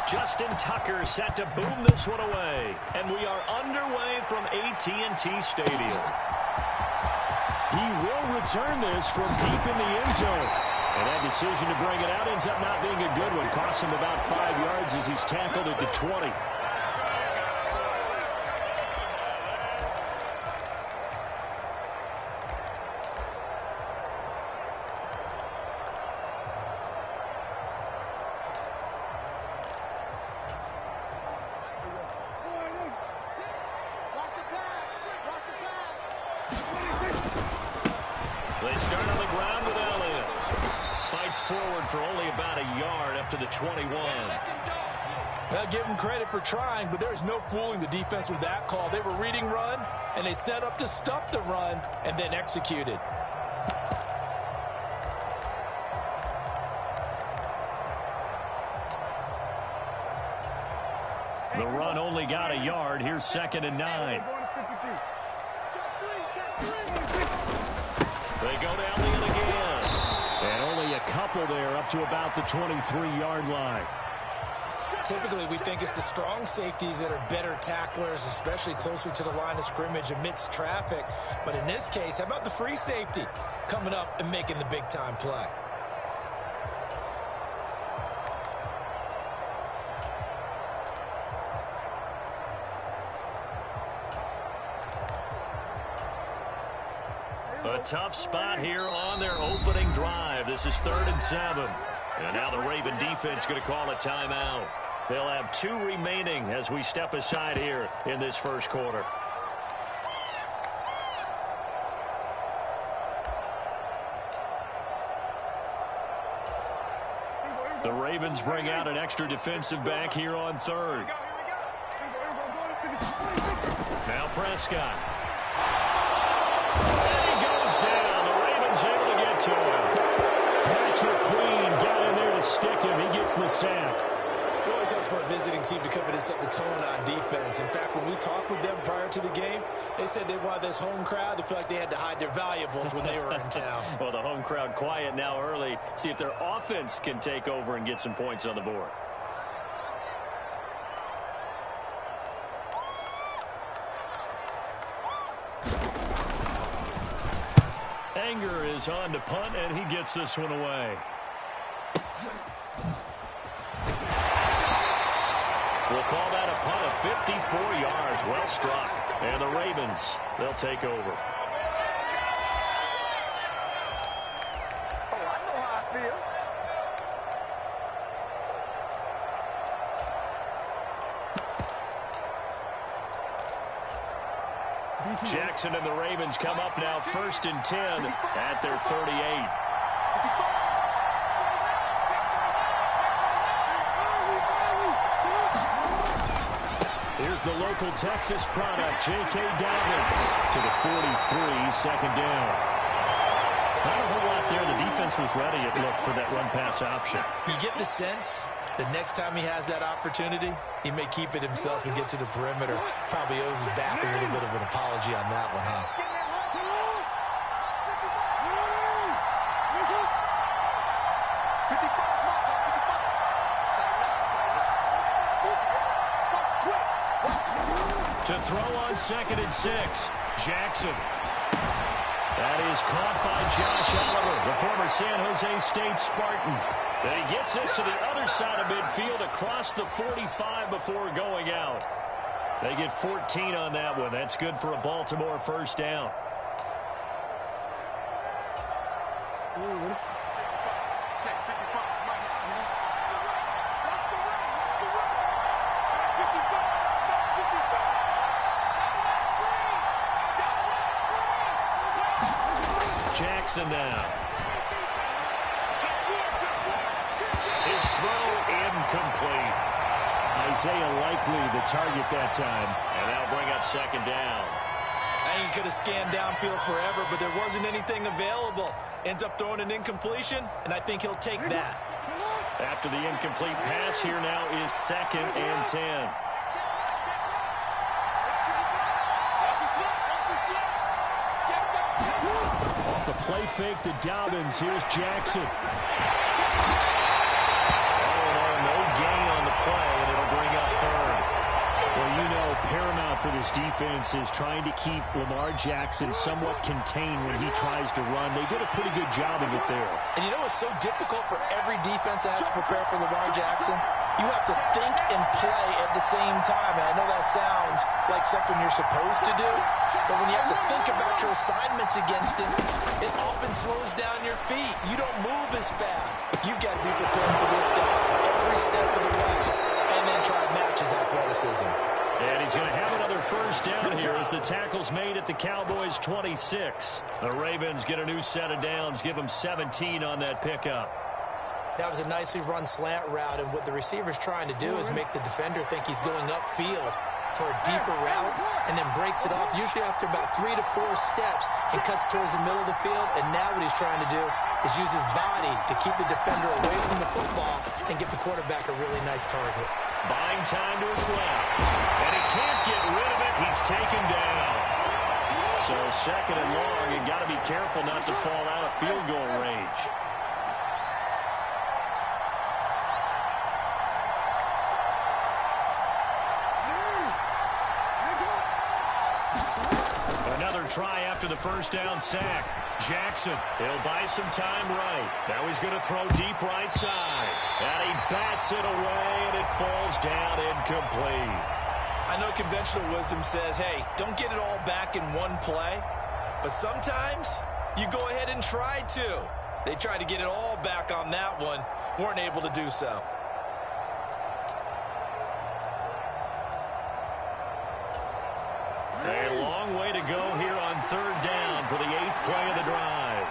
Justin Tucker set to boom this one away. And we are underway from AT&T Stadium. He will return this from deep in the end zone. And that decision to bring it out ends up not being a good one. Costs him about 5 yards as he's tackled at the 20. They start on the ground with Elliott. Fights forward for only about a yard up to the 21. Well, give them credit for trying, but there's no fooling the defense with that call. They were reading run, and they set up to stop the run and then executed. The run only got a yard. Here's 2nd and 9. They go down the end again. And only a couple there up to about the 23-yard line. Typically, we think it's the strong safeties that are better tacklers, especially closer to the line of scrimmage amidst traffic. But in this case, how about the free safety coming up and making the big-time play? A tough spot here on their opening drive. This is 3rd and 7. And now the Raven defense going to call a timeout. They'll have 2 remaining as we step aside here in this first quarter. The Ravens bring out an extra defensive back here on 3rd. Now Prescott. Down. The Ravens able to get to him. Patrick Queen got in there to stick him. He gets the sack. It always helps for a visiting team to come in and set the tone on defense. In fact, when we talked with them prior to the game, they said they wanted this home crowd to feel like they had to hide their valuables when they were in town. Well, the home crowd quiet now early. See if their offense can take over and get some points on the board. Anger is on to punt, and he gets this one away. We'll call that a punt of 54 yards. Well struck. And the Ravens, they'll take over. Oh, I know how I feel. Jackson and the Ravens come up now 1st and 10 at their 38. Here's the local Texas product, J.K. Dobbins to the 43, 2nd down. Not a whole lot there. The defense was ready, it looked, for that run-pass option. You get the sense the next time he has that opportunity, he may keep it himself and get to the perimeter. Probably owes his back a little bit of an apology on that one, huh? To throw on 2nd and 6, Jackson. That is caught by Josh Oliver, the former San Jose State Spartan. And he gets us to the other side of midfield across the 45 before going out. They get 14 on that one. That's good for a Baltimore 1st down. Jackson now. His throw incomplete. Isaiah Likely the target that time. And that'll bring up 2nd down. I think he could have scanned downfield forever, but there wasn't anything available. Ends up throwing an incompletion, and I think he'll take that. After the incomplete pass, here now is 2nd and 10. Off the play fake to Dobbins. Here's Jackson. Oh, no gain on the play. Chiefs defense is trying to keep Lamar Jackson somewhat contained when he tries to run. They did a pretty good job of it there. And you know what's so difficult for every defense that has to prepare for Lamar Jackson? You have to think and play at the same time. And I know that sounds like something you're supposed to do, but when you have to think about your assignments against him, it often slows down your feet. You don't move as fast. You've got to be prepared for this guy every step of the way and then try to match his athleticism. And he's going to have another first down here as the tackle's made at the Cowboys' 26. The Ravens get a new set of downs, give them 17 on that pickup. That was a nicely run slant route, and what the receiver's trying to do is make the defender think he's going upfield for a deeper route and then breaks it off, usually after about 3 to 4 steps, and cuts towards the middle of the field. And now what he's trying to do is use his body to keep the defender away from the football and give the quarterback a really nice target. Buying time to his left. And he can't get rid of it. He's taken down. So second and long, you got to be careful not to fall out of field goal range. Another try after the first down sack. Jackson, he'll buy some time right. Now he's going to throw deep right side. And he bats it away, and it falls down incomplete. I know conventional wisdom says, hey, don't get it all back in one play. But sometimes you go ahead and try to. They tried to get it all back on that one. Weren't able to do so. A long way to go here on third down for the 8th play of the drive.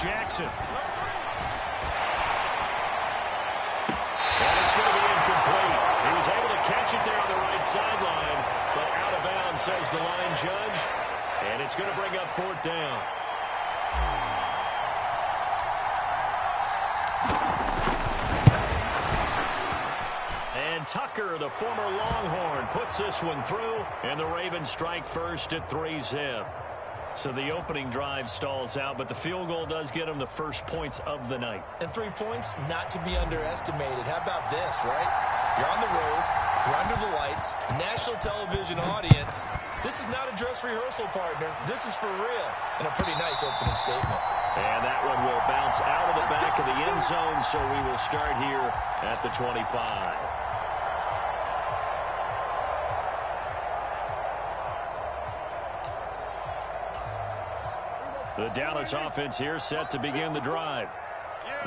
Jackson. And it's going to be incomplete. He was able to catch it there on the right sideline, but out of bounds, says the line judge. And it's going to bring up 4th down. And Tucker, the former Longhorn, puts this one through, and the Ravens strike first at 3-zip. So the opening drive stalls out, but the field goal does get them the first points of the night. And 3 points, not to be underestimated. How about this, right? You're on the road, you're under the lights, national television audience. This is not a dress rehearsal, partner. This is for real, and a pretty nice opening statement. And that one will bounce out of the back of the end zone, so we will start here at the 25. The Dallas offense here set to begin the drive.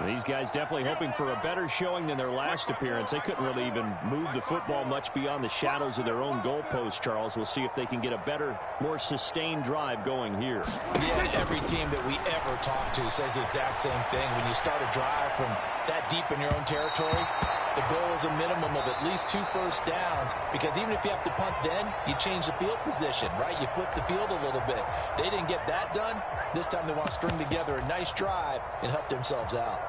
These guys definitely hoping for a better showing than their last appearance. They couldn't really even move the football much beyond the shadows of their own goalpost, Charles. We'll see if they can get a better, more sustained drive going here. Yeah, and every team that we ever talk to says the exact same thing. When you start a drive from that deep in your own territory, the goal is a minimum of at least 2 first downs, because even if you have to punt then, you change the field position, right? You flip the field a little bit. They didn't get that done. This time they want to string together a nice drive and help themselves out.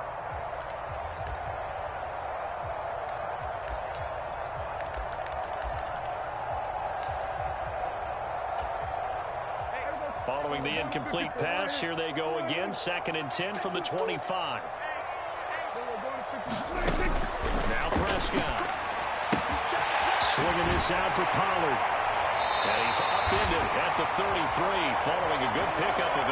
Following the incomplete pass, here they go again. 2nd and 10 from the 25. Now Prescott. Swinging this out for Pollard. And he's upended at the 33, following a good pickup of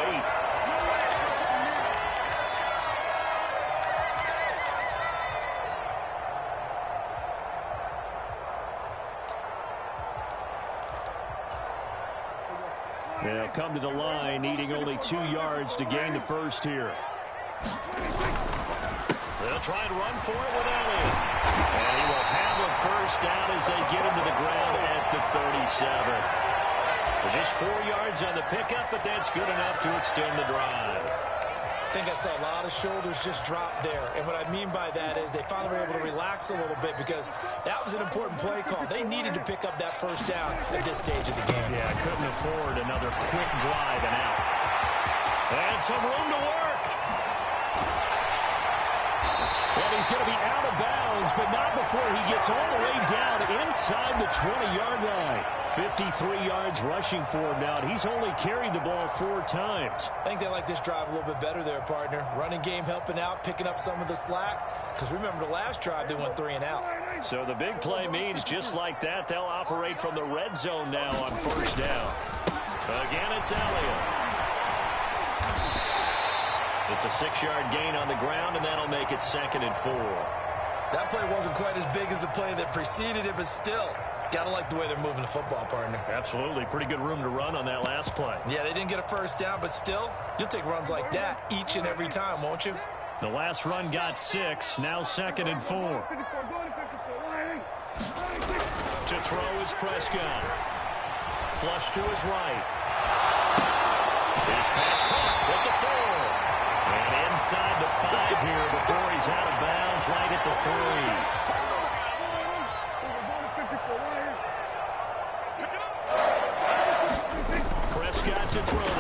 8. They'll come to the line, needing only 2 yards to gain the first here. They'll try and run for it with Elliott. And he will have a first down as they get him to the ground at the 37. Just 4 yards on the pickup, but that's good enough to extend the drive. I think I saw a lot of shoulders just drop there. And what I mean by that is they finally were able to relax a little bit, because that was an important play call. They needed to pick up that first down at this stage of the game. Yeah, couldn't afford another quick drive and out. And some room to work. And And he's going to be out of bounds, but not before he gets all the way down inside the 20-yard line. 53 yards rushing for him now, and he's only carried the ball 4 times. I think they like this drive a little bit better there, partner. Running game helping out, picking up some of the slack. Because remember, the last drive, they went 3 and out. So the big play means just like that, they'll operate from the red zone now on first down. Again, it's Elliott. It's a 6-yard gain on the ground, and that'll make it 2nd and 4. That play wasn't quite as big as the play that preceded it, but still, got to like the way they're moving the football, partner. Absolutely. Pretty good room to run on that last play. Yeah, they didn't get a first down, but still, you'll take runs like that each and every time, won't you? The last run got 6, now 2nd and 4. To throw is Prescott. Flush to his right. His pass caught at the 4. And inside the 5 here before he's out of bounds right at the 3. Prescott to throw.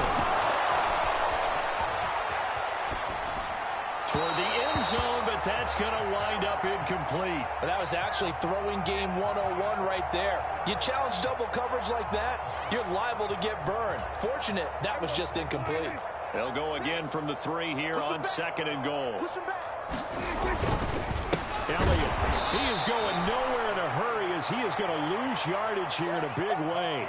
Toward the end zone, but that's going to wind up incomplete. But that was actually throwing game 101 right there. You challenge double coverage like that, you're liable to get burned. Fortunate, that was just incomplete. They'll go again from the 3 here on 2nd and goal. Elliott, he is going nowhere in a hurry as he is going to lose yardage here in a big way.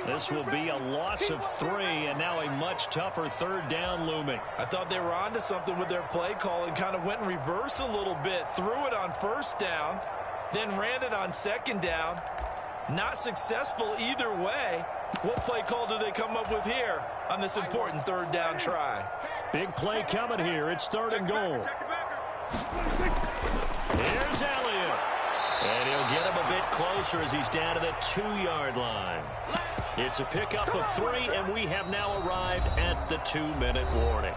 This will be a loss of 3, and now a much tougher 3rd down looming. I thought they were onto something with their play call and kind of went in reverse a little bit. Threw it on 1st down, then ran it on 2nd down. Not successful either way. What play call do they come up with here on this important 3rd down try? Big play coming here. It's 3rd and goal. Here's Elliott. And he'll get him a bit closer as he's down to the 2-yard line. It's a pickup of 3, and we have now arrived at the 2-minute warning.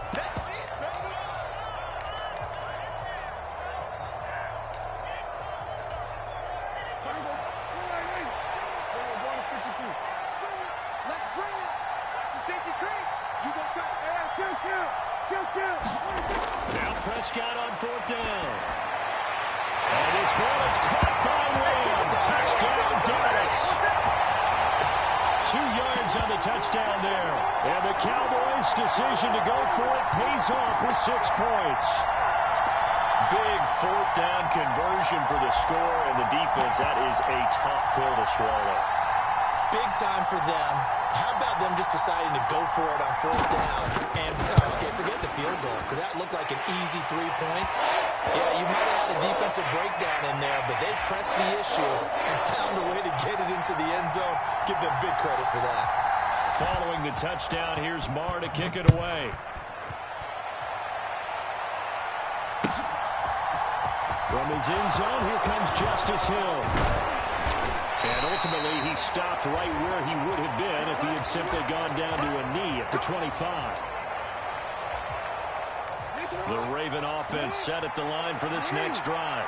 Now Prescott on 4th down. And his ball is caught by Lamb. Touchdown, Dallas. 2 yards on the touchdown there. And the Cowboys' decision to go for it pays off with 6 points. Big 4th down conversion for the score, and the defense, that is a tough pill to swallow. Big time for them. How about them just deciding to go for it on 4th down? And, okay, forget the field goal, because that looked like an easy 3 points. Yeah, you might have had a defensive breakdown in there, but they pressed the issue and found a way to get it into the end zone. Give them big credit for that. Following the touchdown, here's Marr to kick it away. From his end zone, here comes Justice Hill. And ultimately, he stopped right where he would have been if he had simply gone down to a knee at the 25. The Raven offense set at the line for this next drive.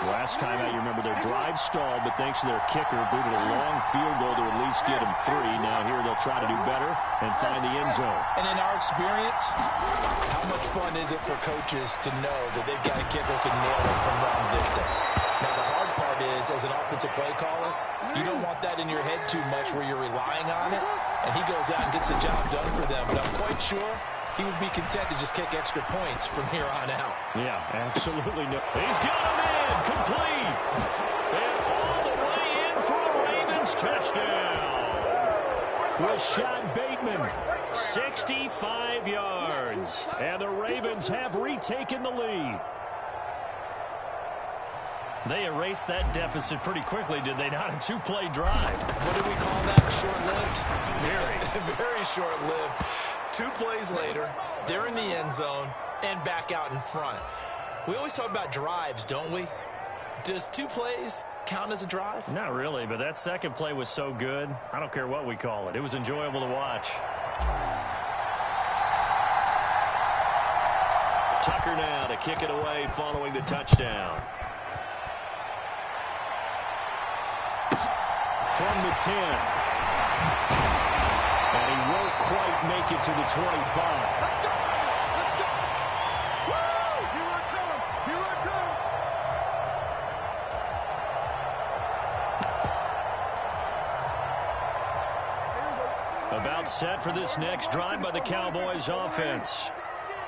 Last time out, you remember their drive stalled, but thanks to their kicker, booted a long field goal to at least get them 3. Now here they'll try to do better and find the end zone. And in our experience, how much fun is it for coaches to know that they've got a kicker who can nail it from long distance? Now, the hard part is, as an offensive play caller, you don't want that in your head too much where you're relying on it, and he goes out and gets the job done for them. But I'm quite sure he would be content to just kick extra points from here on out. Yeah, absolutely. No. He's got him in, complete. And all the way in for a Ravens touchdown. Rashad Bateman, 65 yards. And the Ravens have retaken the lead. They erased that deficit pretty quickly, did they not? A 2-play drive. What do we call that? Short-lived? Very. Very short-lived. 2 plays later, they're in the end zone and back out in front. We always talk about drives, don't we? Does 2 plays count as a drive? Not really, but that second play was so good. I don't care what we call it. It was enjoyable to watch. Tucker now to kick it away following the touchdown. From the 10. And he won't quite make it to the 25. timeout set for this next drive by the Cowboys offense.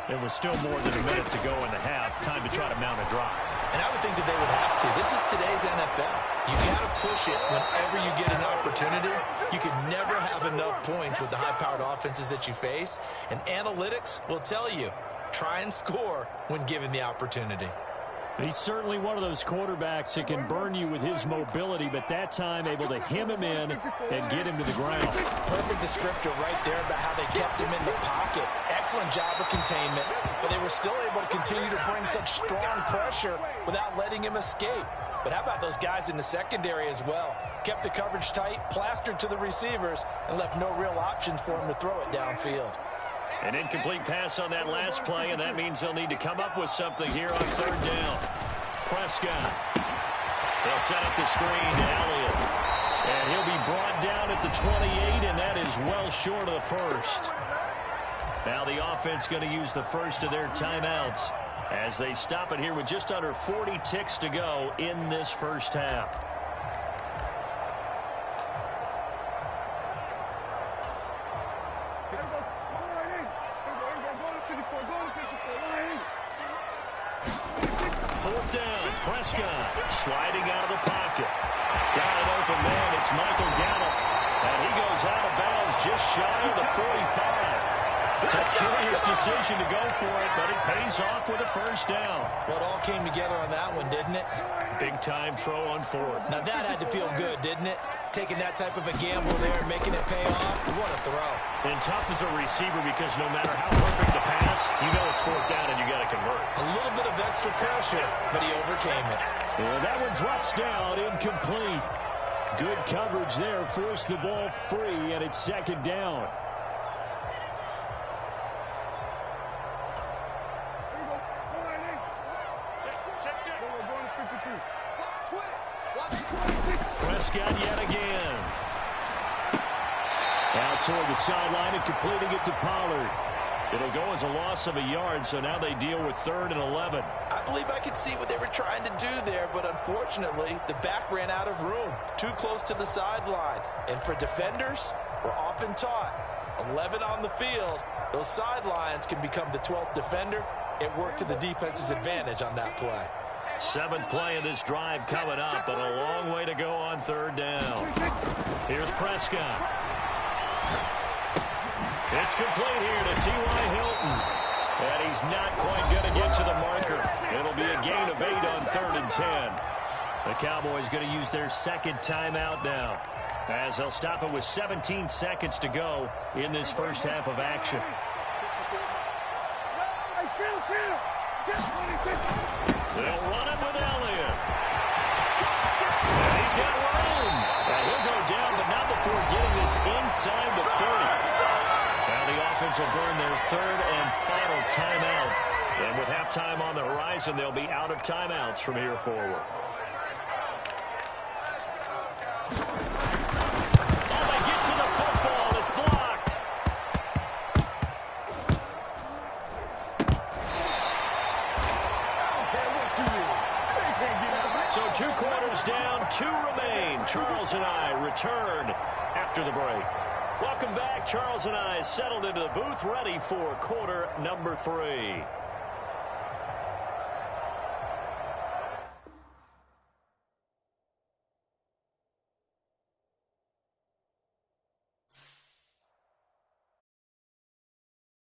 There was still more than a minute to go in the half. Time to try to mount a drive. And I would think that they would have to. This is today's NFL. You got to push it whenever you get an opportunity. You can never have enough points with the high-powered offenses that you face. And analytics will tell you, try and score when given the opportunity. He's certainly one of those quarterbacks that can burn you with his mobility, but that time able to hem him in and get him to the ground. Perfect descriptor right there about how they kept him in the pocket. Excellent job of containment, but they were still able to continue to bring such strong pressure without letting him escape. But how about those guys in the secondary as well? Kept the coverage tight, plastered to the receivers, and left no real options for him to throw it downfield. An incomplete pass on that last play, and that means they'll need to come up with something here on third down. Prescott. They'll set up the screen to Elliott. And he'll be brought down at the 28, and that is well short of the first. Now the offense going to use the first of their timeouts as they stop it here with just under 40 ticks to go in this first half. Fourth down, Prescott sliding out of the pocket. Got an open man, it's Michael Gallup. And he goes out of bounds just shy of the 45. A curious decision to go for it, but it pays off with a first down. Well, it all came together on that one, didn't it? Big-time throw on fourth. Now that had to feel good, didn't it? Taking that type of a gamble there, making it pay off. What a throw. And tough as a receiver because no matter how perfect the pass, you know it's fourth down and you got to convert. A little bit of extra pressure, but he overcame it. And that one drops down, incomplete. Good coverage there, forced the ball free, and it's second down. Prescott yet again. Out toward the sideline and completing it to Pollard. It'll go as a loss of a yard, so now they deal with 3rd and 11. I believe I could see what they were trying to do there, but unfortunately, the back ran out of room. Too close to the sideline. And for defenders, we're often taught, 11 on the field, those sidelines can become the 12th defender. It worked to the defense's advantage on that play. 7th play of this drive coming up, but a long way to go on 3rd down. Here's Prescott. It's complete here to T.Y. Hilton. And he's not quite going to get to the marker. It'll be a gain of 8 on 3rd and 10. The Cowboys going to use their second timeout now, as they'll stop it with 17 seconds to go in this first half of action. They'll run it with Elliott. And he's got room. And he'll go down, but not before getting this inside the 30. Now the offense will burn their 3rd and final timeout. And with halftime on the horizon, they'll be out of timeouts from here forward. Oh, they get to the football. It's blocked. So 2 quarters down, 2 remain. Charles and I return after the break. Welcome back. Charles and I settled into the booth, ready for quarter number 3.